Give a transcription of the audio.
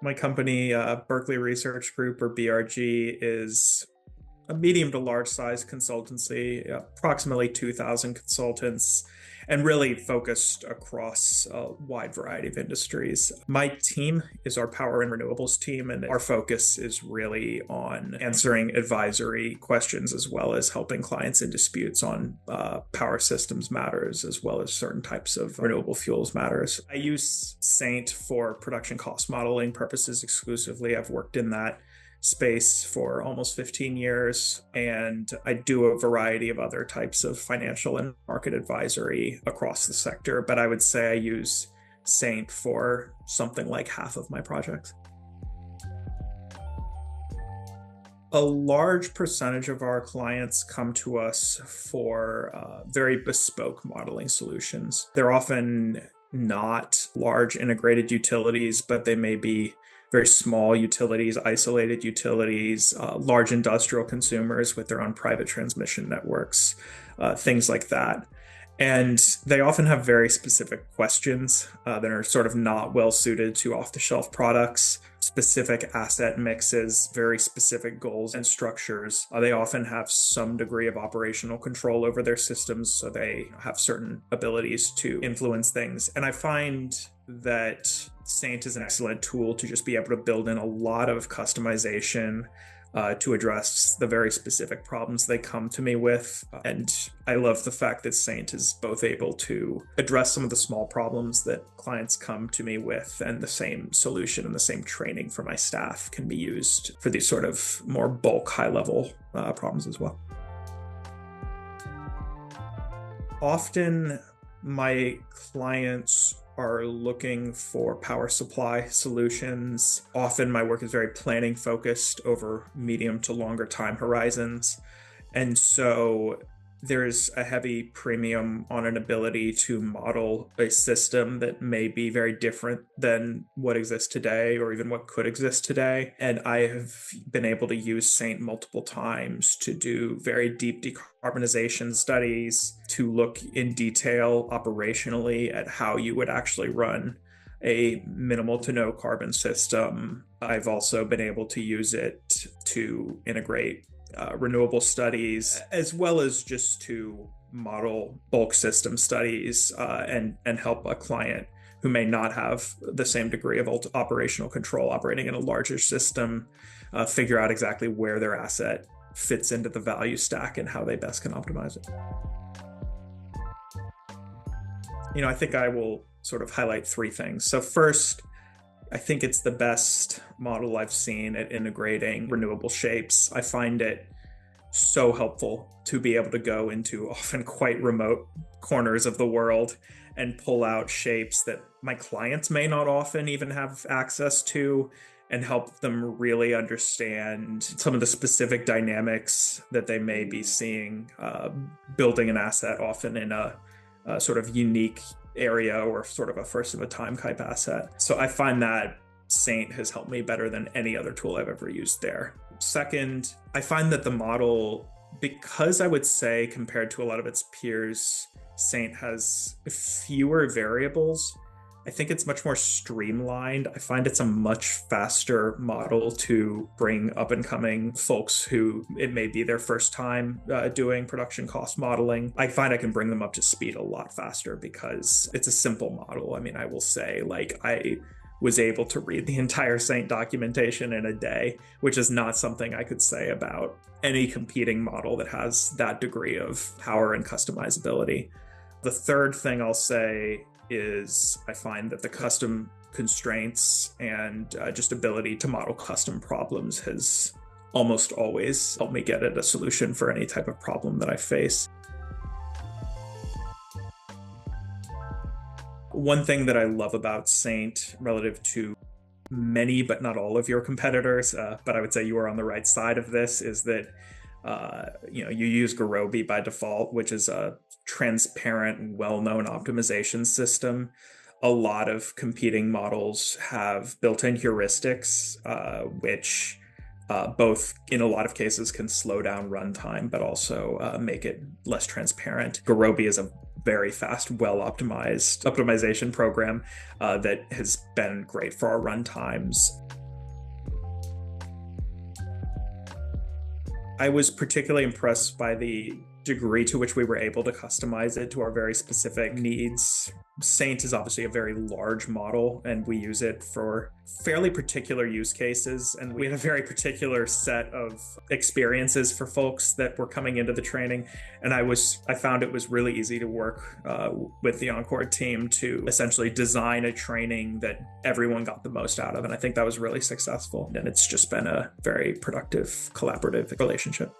My company, Berkeley Research Group, or BRG, is a medium to large size consultancy, approximately 2,000 consultants, and really focused across a wide variety of industries. My team is our Power and Renewables team, and our focus is really on answering advisory questions as well as helping clients in disputes on power systems matters, as well as certain types of renewable fuels matters. I use Saint for production cost modeling purposes exclusively. I've worked in that space for almost 15 years, and I do a variety of other types of financial and market advisory across the sector, but I would say I use Saint for something like half of my projects. A large percentage of our clients come to us for very bespoke modeling solutions. They're often not large integrated utilities, but they may be very small utilities, isolated utilities, large industrial consumers with their own private transmission networks, things like that. And they often have very specific questions that are sort of not well suited to off-the-shelf products, specific asset mixes, very specific goals and structures. They often have some degree of operational control over their systems, so they have certain abilities to influence things. And I find that Saint is an excellent tool to just be able to build in a lot of customization to address the very specific problems they come to me with. And I love the fact that Saint is both able to address some of the small problems that clients come to me with, and the same solution and the same training for my staff can be used for these sort of more bulk, high-level problems as well. Often my clients are looking for power supply solutions. Often my work is very planning focused over medium to longer time horizons. And so there's a heavy premium on an ability to model a system that may be very different than what exists today, or even what could exist today. And I have been able to use Saint multiple times to do very deep decarbonization studies, to look in detail operationally at how you would actually run a minimal to no carbon system. I've also been able to use it to integrate renewable studies, as well as just to model bulk system studies and help a client who may not have the same degree of operational control operating in a larger system figure out exactly where their asset fits into the value stack and how they best can optimize it. I think I will sort of highlight three things. So first, I think it's the best model I've seen at integrating renewable shapes. I find it so helpful to be able to go into often quite remote corners of the world and pull out shapes that my clients may not often even have access to, and help them really understand some of the specific dynamics that they may be seeing building an asset often in a sort of unique area, or sort of a first of a time type asset. So I find that Saint has helped me better than any other tool I've ever used there. Second, I find that the model, because I would say compared to a lot of its peers, Saint has fewer variables. I think it's much more streamlined. I find it's a much faster model to bring up and coming folks who it may be their first time doing production cost modeling. I find I can bring them up to speed a lot faster because it's a simple model. I mean, I will say, like, I was able to read the entire Saint documentation in a day, which is not something I could say about any competing model that has that degree of power and customizability. The third thing I'll say is I find that the custom constraints and just ability to model custom problems has almost always helped me get at a solution for any type of problem that I face. One thing that I love about Saint relative to many, but not all of your competitors, but I would say you are on the right side of this, is that you use Gurobi by default, which is a transparent, well-known optimization system. A lot of competing models have built-in heuristics, which both in a lot of cases can slow down runtime, but also make it less transparent. Gurobi is a very fast, well-optimized optimization program that has been great for our run times. I was particularly impressed by the degree to which we were able to customize it to our very specific needs. Saint is obviously a very large model, and we use it for fairly particular use cases. And we had a very particular set of experiences for folks that were coming into the training. And I found it was really easy to work with the encoord team to essentially design a training that everyone got the most out of. And I think that was really successful. And it's just been a very productive, collaborative relationship.